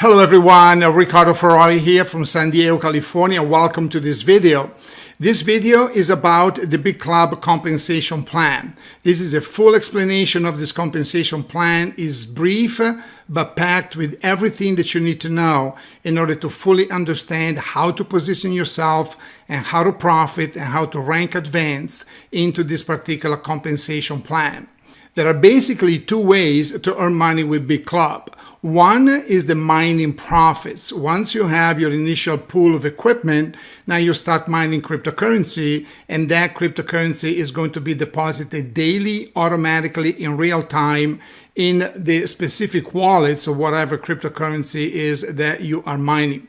Hello everyone, Ricardo Ferrari here from San Diego, California. Welcome to this video. This video is about the Bitclub compensation plan. This is a full explanation of this compensation plan. It's brief but packed with everything that you need to know in order to fully understand how to position yourself and how to profit and how to rank advanced into this particular compensation plan. There are basically two ways to earn money with Bitclub. One is the mining profits. Once you have your initial pool of equipment, now you start mining cryptocurrency, and that cryptocurrency is going to be deposited daily, automatically, in real time in the specific wallets of whatever cryptocurrency is that you are mining.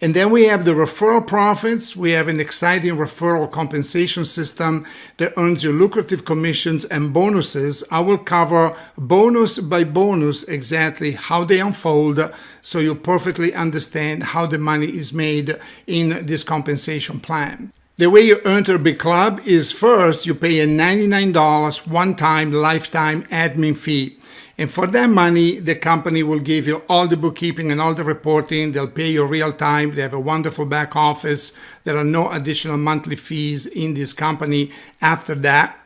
And then we have the referral profits. We have an exciting referral compensation system that earns you lucrative commissions and bonuses. I will cover bonus by bonus exactly how they unfold so you perfectly understand how the money is made in this compensation plan. The way you enter Bitclub is first you pay a $99 one-time lifetime admin fee. And for that money, the company will give you all the bookkeeping and all the reporting. They'll pay you real time. They have a wonderful back office. There are no additional monthly fees in this company after that.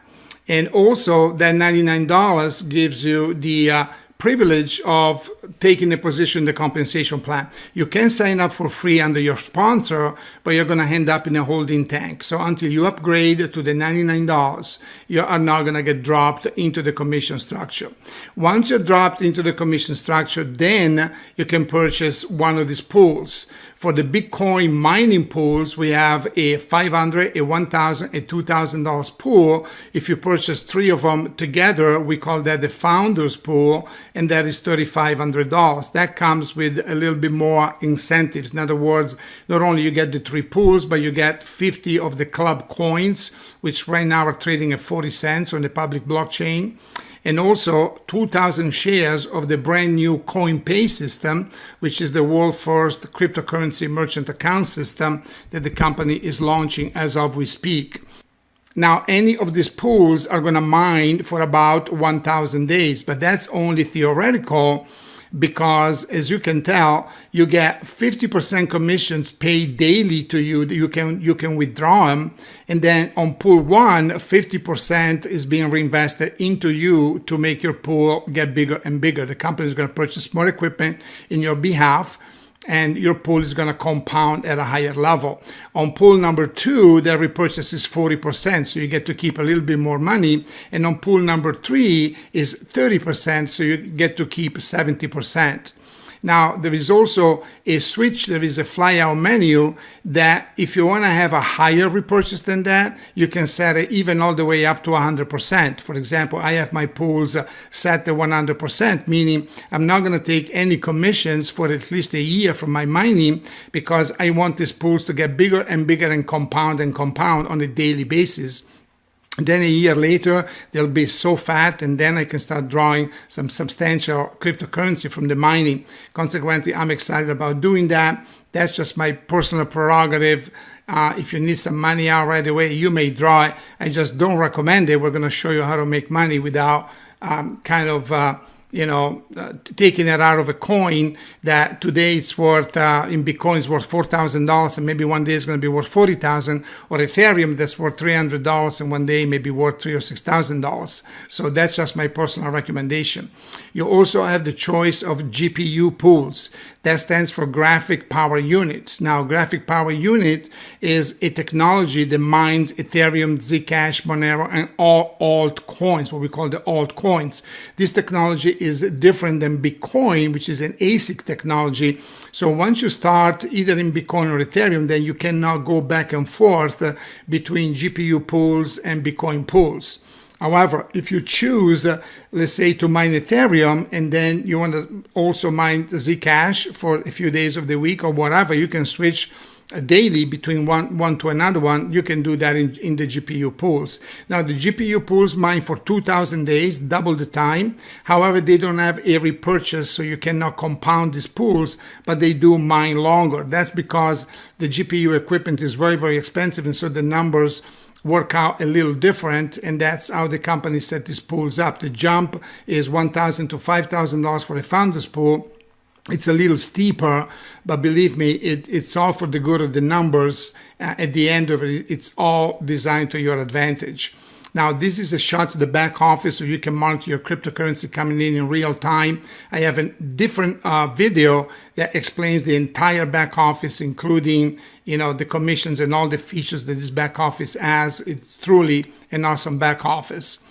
And also that $99 gives you the privilege of taking a position in the compensation plan. You can sign up for free under your sponsor, but you're going to end up in a holding tank. So until you upgrade to the $99, you are not going to get dropped into the commission structure. Once you're dropped into the commission structure, then you can purchase one of these pools. For the Bitcoin mining pools, we have a $500, a $1,000, a $2,000 pool. If you purchase three of them together, we call that the founders pool, and that is $3,500. That comes with a little bit more incentives. In other words, not only you get the three pools, but you get 50 of the club coins, which right now are trading at 40 cents on the public blockchain. And also 2,000 shares of the brand new CoinPay system, which is the world's first cryptocurrency merchant account system that the company is launching as of we speak. Now, any of these pools are going to mine for about 1,000 days, but that's only theoretical because, as you can tell, you get 50% commissions paid daily to you. You can withdraw them, and then on pool one, 50% is being reinvested into you to make your pool get bigger and bigger. The company is going to purchase more equipment in your behalf, and your pool is going to compound at a higher level. On pool number two, the repurchase is 40%, so you get to keep a little bit more money. And on pool number three is 30%, so you get to keep 70%. Now, there is also a switch, there is a flyout menu that if you want to have a higher repurchase than that, you can set it even all the way up to 100%. For example, I have my pools set at 100%, meaning I'm not going to take any commissions for at least a year from my mining because I want these pools to get bigger and bigger and compound on a daily basis. Then a year later, they'll be so fat, and then I can start drawing some substantial cryptocurrency from the mining. Consequently, I'm excited about doing that. That's just my personal prerogative. If you need some money out right away, you may draw it. I just don't recommend it. We're going to show you how to make money without taking it out of a coin that today it's worth, in Bitcoin it's worth $4,000, and maybe one day it's going to be worth $40,000, or Ethereum that's worth $300 and one day maybe worth $3,000 or $6,000. So that's just my personal recommendation. You also have the choice of GPU pools. That stands for graphic power units. Now, graphic power unit is a technology that mines Ethereum, Zcash, Monero, and all altcoins, what we call the altcoins. This technology is different than Bitcoin, which is an ASIC technology. So once you start either in Bitcoin or Ethereum, then you cannot go back and forth between GPU pools and Bitcoin pools. However, if you choose, let's say, to mine Ethereum, and then you want to also mine Zcash for a few days of the week or whatever, you can switch daily between one to another one. You can do that in the GPU pools. Now, the GPU pools mine for 2,000 days, double the time. However, they don't have a repurchase, so you cannot compound these pools, but they do mine longer. That's because the GPU equipment is very, very expensive, and so the numbers work out a little different, and that's how the company set these pools up. The jump is $1,000 to $5,000 for a founder's pool, It's a little steeper, but believe me, it's all for the good of the numbers. At the end of it, it's all designed to your advantage. Now, this is a shot to the back office so you can monitor your cryptocurrency coming in real time. I have a different video that explains the entire back office, including, the commissions and all the features that this back office has. It's truly an awesome back office.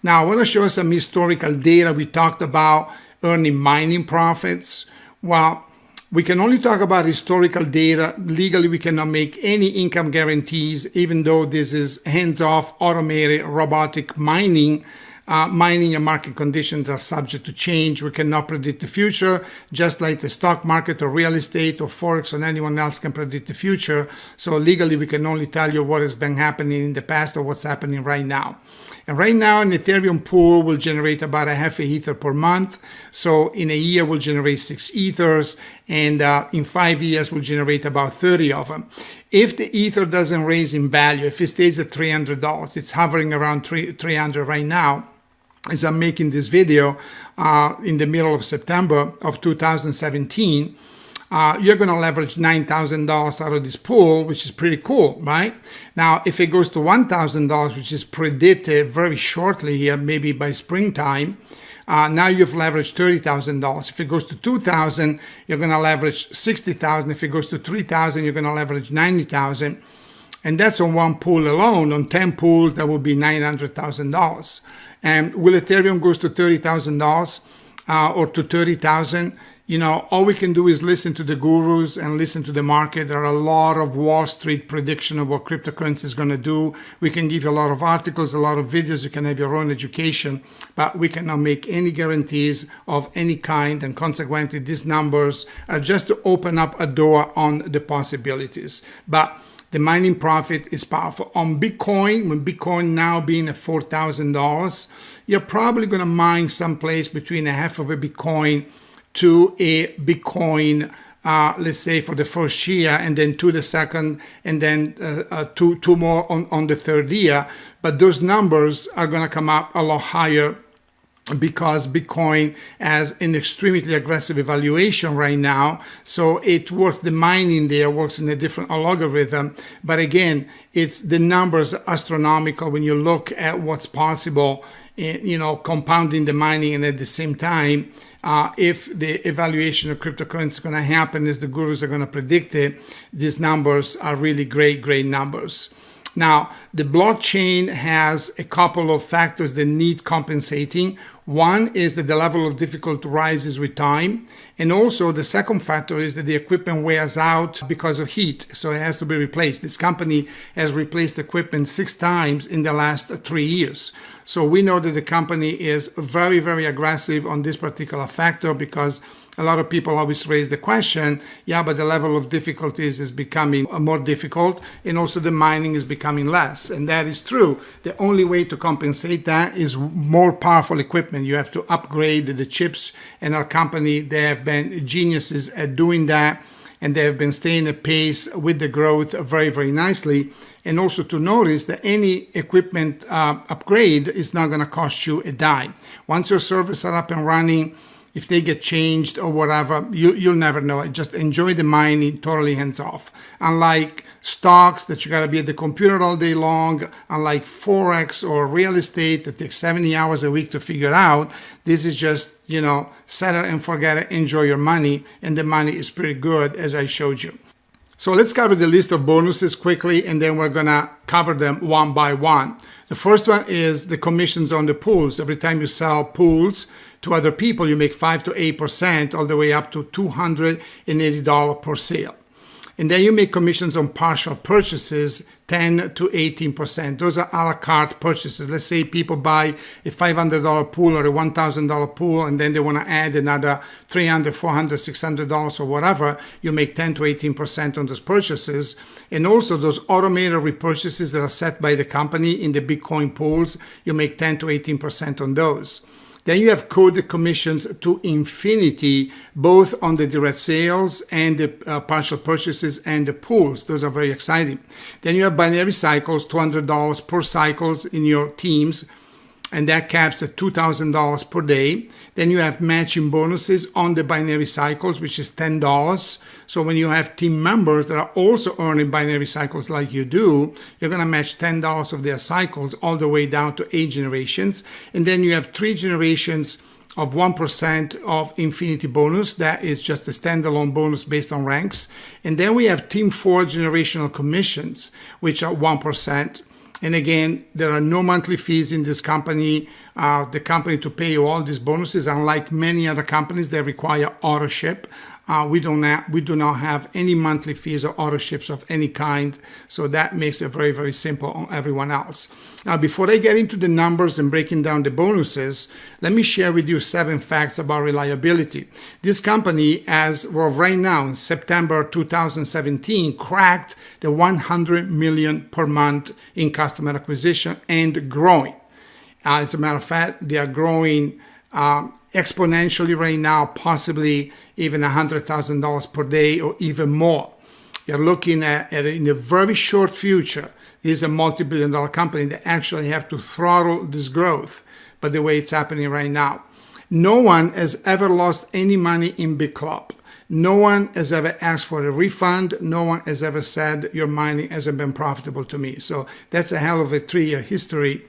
Now, I want to show you some historical data. We talked about earning mining profits. Well, we can only talk about historical data. Legally, we cannot make any income guarantees, even though this is hands-off, automated, robotic mining. Mining and market conditions are subject to change. We cannot predict the future, just like the stock market or real estate or Forex or anyone else can predict the future. So legally, we can only tell you what has been happening in the past or what's happening right now. And right now, an Ethereum pool will generate about a half a ether per month. So in a year, we'll generate 6 ethers. And in 5 years, we'll generate about 30 of them. If the ether doesn't raise in value, if it stays at $300, it's hovering around 300 right now, as I'm making this video in the middle of September of 2017, you're going to leverage $9,000 out of this pool, which is pretty cool, right? Now, if it goes to $1,000, which is predicted very shortly here, maybe by springtime, now you've leveraged $30,000. If it goes to $2,000, you're going to leverage $60,000. If it goes to $3,000, you're going to leverage $90,000. And that's on one pool alone. On 10 pools, that would be $900,000. And will Ethereum goes to $30,000 or to $30,000? All we can do is listen to the gurus and listen to the market. There are a lot of Wall Street prediction of what cryptocurrency is going to do. We can give you a lot of articles, a lot of videos. You can have your own education, but we cannot make any guarantees of any kind. And consequently, these numbers are just to open up a door on the possibilities. But the mining profit is powerful. On Bitcoin, when Bitcoin now being at $4,000, you're probably going to mine someplace between a half of a Bitcoin to a Bitcoin, let's say for the first year, and then to the second, and then two more on the third year. But those numbers are going to come up a lot higher because Bitcoin has an extremely aggressive evaluation right now. So it works, the mining there works in a different algorithm. But again, the numbers are astronomical when you look at what's possible, compounding the mining, and at the same time, if the evaluation of cryptocurrency is going to happen as the gurus are going to predict it, these numbers are really great numbers. Now, the blockchain has a couple of factors that need compensating. One is that the level of difficulty rises with time. And also the second factor is that the equipment wears out because of heat. So it has to be replaced. This company has replaced equipment 6 times in the last 3 years. So we know that the company is very aggressive on this particular factor, because a lot of people always raise the question, yeah, but the level of difficulties is becoming more difficult, and also the mining is becoming less. And that is true. The only way to compensate that is more powerful equipment. You have to upgrade the chips, and our company, they have been geniuses at doing that, and they have been staying at pace with the growth very nicely. And also to notice that any equipment upgrade is not going to cost you a dime. Once your servers are up and running, if they get changed or whatever, you'll never know it. Just enjoy the mining, totally hands off. Unlike stocks that you gotta be at the computer all day long, unlike Forex or real estate that takes 70 hours a week to figure out, this is just, set it and forget it, enjoy your money, and the money is pretty good, as I showed you. So let's cover the list of bonuses quickly, and then we're gonna cover them one by one. The first one is the commissions on the pools. Every time you sell pools to other people, you make 5 to 8%, all the way up to $280 per sale. And then you make commissions on partial purchases, 10 to 18%. Those are a la carte purchases. Let's say people buy a $500 pool or a $1,000 pool, and then they want to add another $300, $400, $600 or whatever. You make 10 to 18% on those purchases. And also those automated repurchases that are set by the company in the Bitcoin pools, you make 10 to 18% on those. Then you have coded commissions to infinity, both on the direct sales and the partial purchases and the pools. Those are very exciting. Then you have binary cycles, $200 per cycles in your teams. and that caps at $2,000 per day. Then you have matching bonuses on the binary cycles, which is $10. So when you have team members that are also earning binary cycles like you do, you're going to match $10 of their cycles all the way down to 8 generations. And then you have 3 generations of 1% of Infinity bonus. That is just a standalone bonus based on ranks. And then we have Team 4 generational commissions, which are 1%. And again, there are no monthly fees in this company. The company to pay you all these bonuses, unlike many other companies that require auto ship. We do not have any monthly fees or auto ships of any kind. So that makes it very, very simple on everyone else. Now, before I get into the numbers and breaking down the bonuses, let me share with you 7 facts about reliability. This company, as well, right now in September 2017, cracked the 100 million per month in customer acquisition and growing. As a matter of fact, they are growing exponentially right now, possibly even $100,000 per day or even more. You're looking at in a very short future, this is a multi-billion-dollar company that actually have to throttle this growth, but the way it's happening right now. No one has ever lost any money in Bitclub. No one has ever asked for a refund. No one has ever said your mining hasn't been profitable to me. So that's a hell of a 3-year history,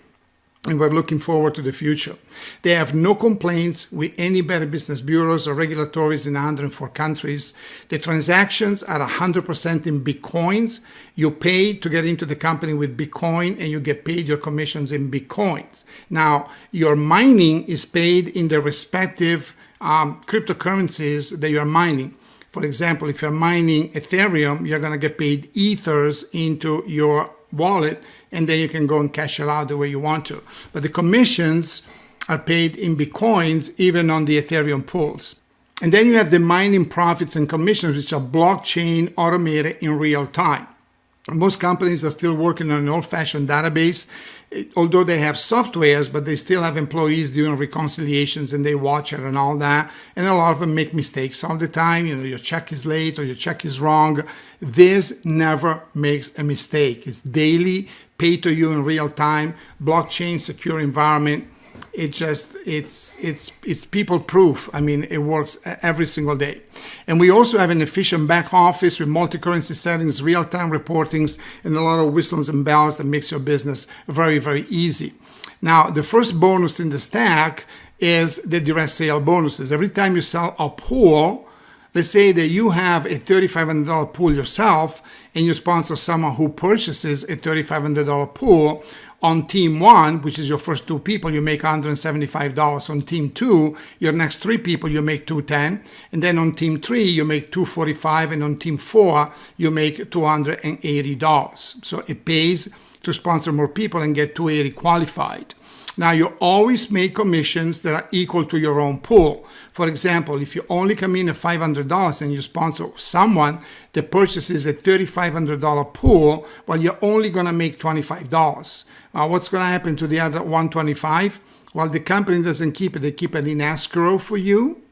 and we're looking forward to the future. They have no complaints with any better business bureaus or regulatories in 104 countries. The transactions are 100% in Bitcoins. You pay to get into the company with Bitcoin, and you get paid your commissions in Bitcoins. Now, your mining is paid in the respective cryptocurrencies that you're mining. For example, if you're mining Ethereum, you're going to get paid Ethers into your wallet, and then you can go and cash it out the way you want to. But the commissions are paid in Bitcoins, even on the Ethereum pools. And then you have the mining profits and commissions, which are blockchain automated in real time. Most companies are still working on an old-fashioned database, although they have softwares, but they still have employees doing reconciliations, and they watch it and all that. And a lot of them make mistakes all the time. You know, your check is late or your check is wrong. This never makes a mistake. It's daily, pay to you in real time, blockchain secure environment. It's people proof. I mean, it works every single day. And we also have an efficient back office with multi-currency settings, real-time reportings, and a lot of whistles and bells that makes your business very, very easy. Now, the first bonus in the stack is the direct sale bonuses. Every time you sell a pool, let's say that you have a $3,500 pool yourself, and you sponsor someone who purchases a $3,500 pool. On team 1, which is your first 2 people, you make $175. On team 2, your next 3 people, you make $210. And then on team 3, you make $245. And on team 4, you make $280. So it pays to sponsor more people and get $280 qualified. Now, you always make commissions that are equal to your own pool. For example, if you only come in at $500 and you sponsor someone that purchases a $3,500 pool, well, you're only going to make $25. What's going to happen to the other $125? Well, the company doesn't keep it. They keep it in escrow for you.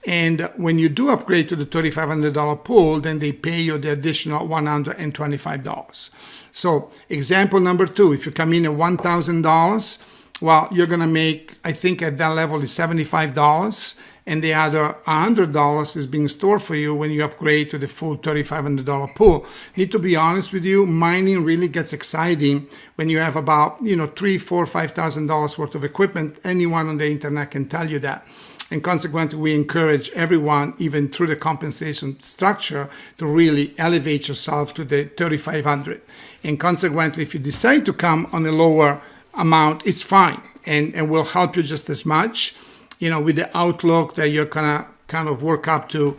And when you do upgrade to the $3,500 pool, then they pay you the additional $125. So example number 2, if you come in at $1,000, well, you're going to make, I think at that level is $75, and the other $100 is being stored for you when you upgrade to the full $3,500 pool. Need to be honest with you, mining really gets exciting when you have about, $3,000, $4,000, $5,000 worth of equipment. Anyone on the internet can tell you that. And consequently, we encourage everyone, even through the compensation structure, to really elevate yourself to the $3,500. And consequently, if you decide to come on a lower amount, it's fine, and will help you just as much, with the outlook that you're gonna kind of work up to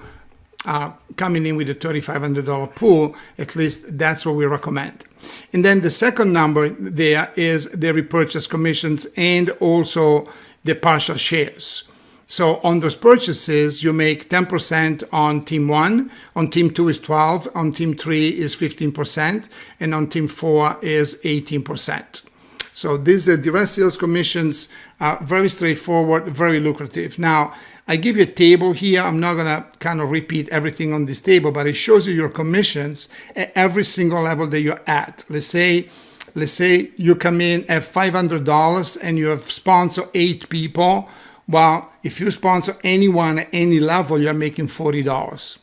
coming in with a $3,500 pool. At least that's what we recommend. And then the second number there is the repurchase commissions and also the partial shares. So on those purchases, you make 10% on team 1, on team 2 is 12, on team 3 is 15%, and on team 4 is 18%. So these are direct sales commissions, very straightforward, very lucrative. Now, I give you a table here. I'm not going to kind of repeat everything on this table, but it shows you your commissions at every single level that you're at. Let's say let's say you come in at $500 and you have sponsored 8 people. Well, if you sponsor anyone at any level, you're making $40.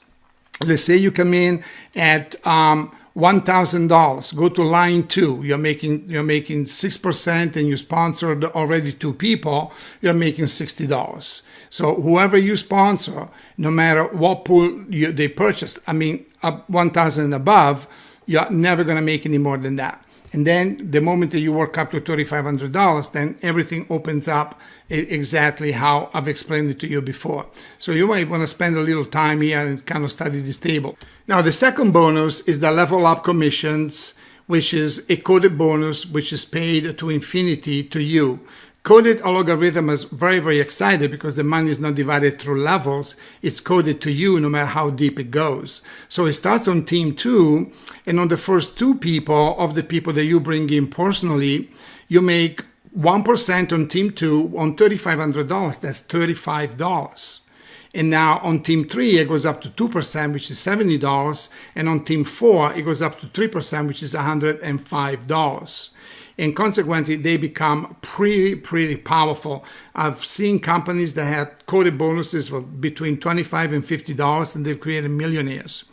Let's say you come in at $1,000. Go to line 2. You're making 6%, and you sponsored already 2 people. You're making $60. So whoever you sponsor, no matter what pool they purchased, up 1,000 and above, you're never going to make any more than that. And then the moment that you work up to $3,500, then everything opens up exactly how I've explained it to you before. So you might want to spend a little time here and kind of study this table. Now, the second bonus is the level up commissions, which is a coded bonus, which is paid to infinity to you. Coded algorithm is very, very excited because the money is not divided through levels. It's coded to you no matter how deep it goes. So it starts on team 2, and on the first 2 people of the people that you bring in personally, you make 1% on team 2 on $3,500. That's $35. And now on team 3, it goes up to 2%, which is $70. And on team 4, it goes up to 3%, which is $105. And consequently, they become pretty powerful. I've seen companies that had coded bonuses for between $25 and $50, and they've created millionaires.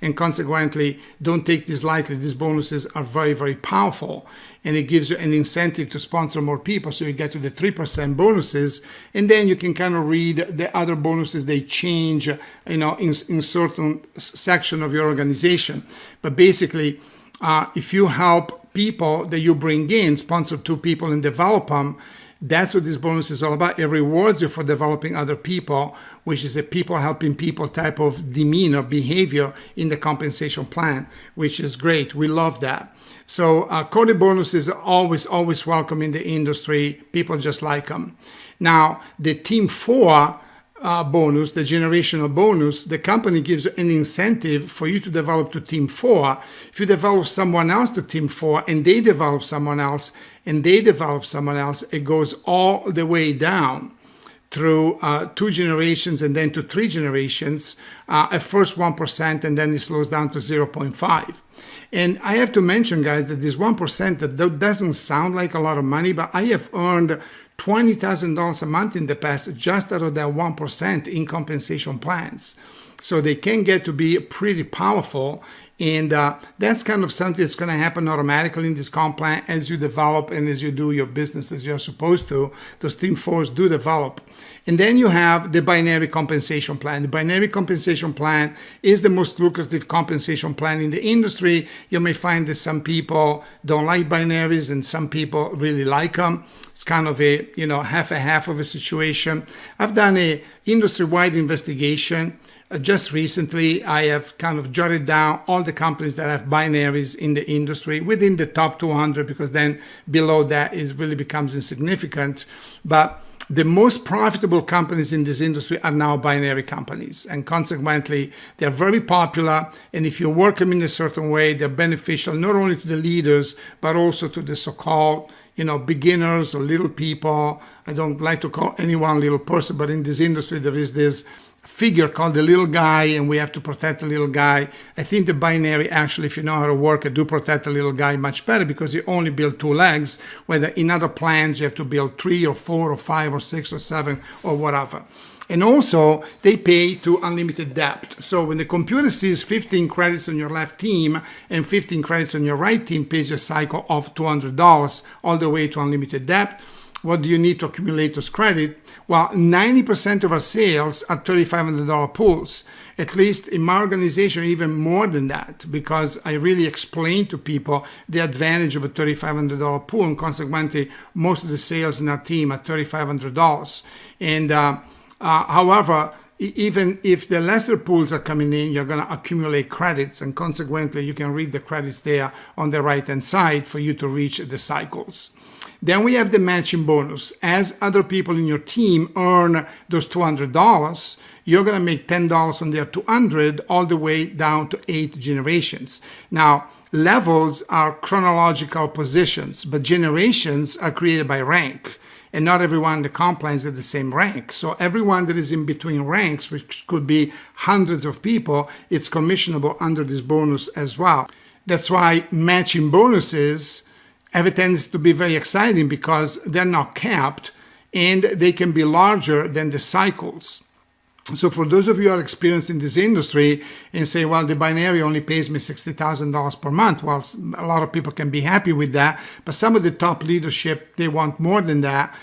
And consequently, don't take this lightly. These bonuses are very, very powerful. And it gives you an incentive to sponsor more people, so you get to the 3% bonuses. And then you can kind of read the other bonuses. They change, in certain section of your organization. But basically, if you help people that you bring in, sponsor 2 people and develop them, that's what this bonus is all about. It rewards you for developing other people, which is a people helping people type of demeanor, behavior in the compensation plan, which is great. We love that. So coded bonuses are always welcome in the industry. People just like them. Now, the team 4 bonus, the generational bonus, the company gives you an incentive for you to develop to team 4. If you develop someone else to team 4 and they develop someone else and they develop someone else, it goes all the way down through 2 generations and then to 3 generations, at first 1% and then it slows down to 0.5. And I have to mention, guys, that this 1%, that doesn't sound like a lot of money, but I have earned $20,000 a month in the past just out of that 1% in compensation plans. So they can get to be pretty powerful. And that's kind of something that's going to happen automatically in this comp plan as you develop and as you do your business as you're supposed to. Those team 4s do develop. And then you have the binary compensation plan. The binary compensation plan is the most lucrative compensation plan in the industry. You may find that some people don't like binaries and some people really like them. It's kind of a, half of a situation. I've done a industry-wide investigation. Just recently, I have kind of jotted down all the companies that have binaries in the industry within the top 200, because then below that it really becomes insignificant. But the most profitable companies in this industry are now binary companies, and consequently, they're very popular. And if you work them in a certain way, they're beneficial not only to the leaders, but also to the so-called beginners or little people. I don't like to call anyone little person, but in this industry, there is this figure called the little guy, and we have to protect the little guy. I think the binary, actually, if you know how to work it, do protect the little guy much better, because you only build 2 legs, whether in other plans you have to build 3 or 4 or 5 or 6 or 7 or whatever. And also, they pay to unlimited debt. So when the computer sees 15 credits on your left team and 15 credits on your right team, pays you a cycle of $200 all the way to unlimited debt. What do you need to accumulate those credit? Well, 90% of our sales are $3,500 pools. At least in my organization, even more than that, because I really explain to people the advantage of a $3,500 pool, and consequently, most of the sales in our team are $3,500. And however, even if the lesser pools are coming in, you're going to accumulate credits, and consequently, you can read the credits there on the right-hand side for you to reach the cycles. Then we have the matching bonus. As other people in your team earn those $200, you're going to make $10 on their $200 all the way down to 8 generations. Now, levels are chronological positions, but generations are created by rank. And not everyone in the comp plan is at the same rank. So everyone that is in between ranks, which could be hundreds of people, it's commissionable under this bonus as well. That's why matching bonuses have a tendency to be very exciting because they're not capped and they can be larger than the cycles. So for those of you who are experienced in this industry and say, well, the binary only pays me $60,000 per month. Well, a lot of people can be happy with that, but some of the top leadership, they want more than that.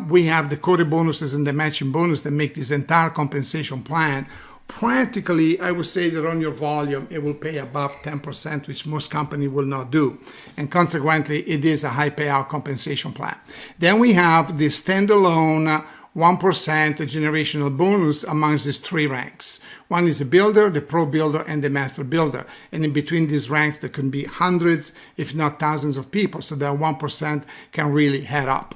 We have the quota bonuses and the matching bonus that make this entire compensation plan. Practically, I would say that on your volume, it will pay above 10%, which most companies will not do. And consequently, it is a high payout compensation plan. Then we have the standalone 1% generational bonus amongst these three ranks. One is the builder, the pro builder, and the master builder. And in between these ranks, there can be hundreds, if not thousands of people. So that 1% can really head up.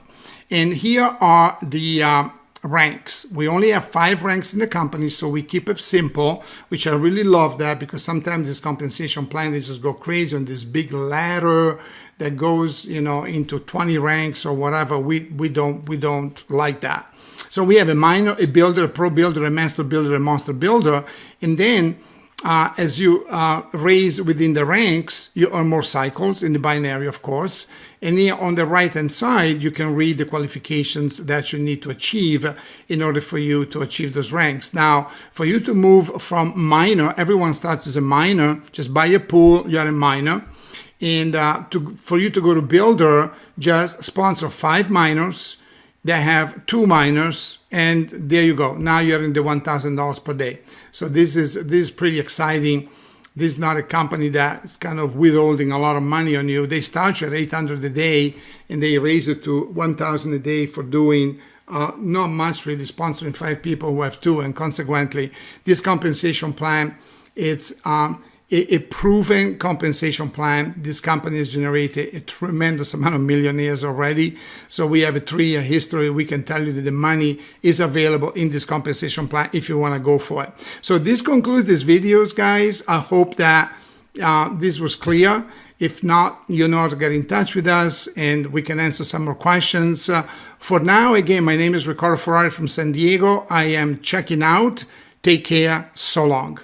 And here are the ranks. We only have 5 ranks in the company, so we keep it simple, which I really love that, because sometimes this compensation plan, they just go crazy on this big ladder that goes, you know, into 20 ranks or whatever. We don't like that. So we have a minor, a builder, a pro builder, a master builder, a monster builder, and then as you raise within the ranks, you earn more cycles in the binary, of course. And here on the right-hand side, you can read the qualifications that you need to achieve in order for you to achieve those ranks. Now, for you to move from minor, everyone starts as a minor. Just buy a pool, you're a minor. And for you to go to builder, just sponsor 5 minors. They have 2 minors, and there you go. Now you're in the $1,000 per day. So this is pretty exciting. This is not a company that's kind of withholding a lot of money on you. They start you at $800 a day, and they raise it to $1,000 a day for doing not much, really, sponsoring 5 people who have 2. And consequently, this compensation plan, it's a proven compensation plan. This company has generated a tremendous amount of millionaires already. So we have a 3-year history. We can tell you that the money is available in this compensation plan if you want to go for it. So this concludes this videos, guys. I hope that this was clear. If not, you know how to get in touch with us and we can answer some more questions. For now, again, my name is Riccardo Ferrari from San Diego. I am checking out. Take care. So long.